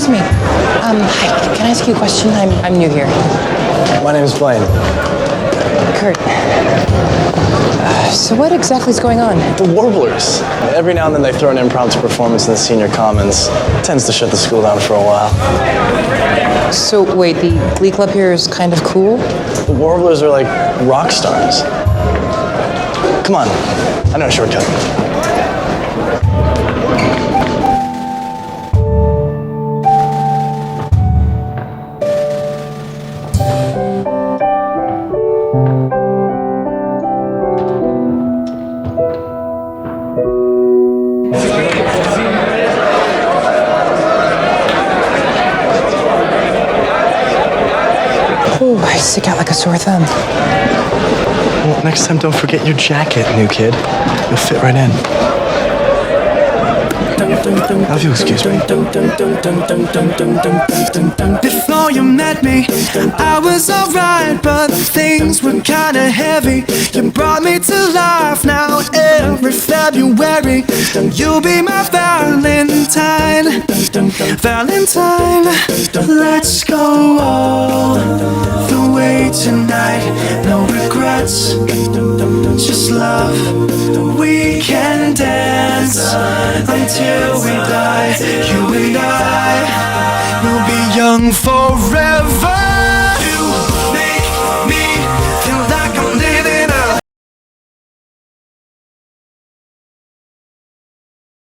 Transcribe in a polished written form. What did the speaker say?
excuse me. Hi, can I ask you a question? I'm new here. My name's Blaine. Kurt. So what exactly is going on? The Warblers. Every now and then they throw an impromptu performance in the senior commons. Tends to shut the school down for a while. So wait, the Glee Club here is kind of cool? The Warblers are like rock stars. Come on, I know a shortcut. Ooh, I stick out like a sore thumb. Well, next time don't forget your jacket, new kid. You'll fit right in. Now if you'll excuse me. Before you met me, I was alright, but things were kinda heavy. You brought me to life now every February. You'll be my Valentine. Valentine, let's go all the way tonight. No regrets, just love. We can dance until we die. You and I will be young forever.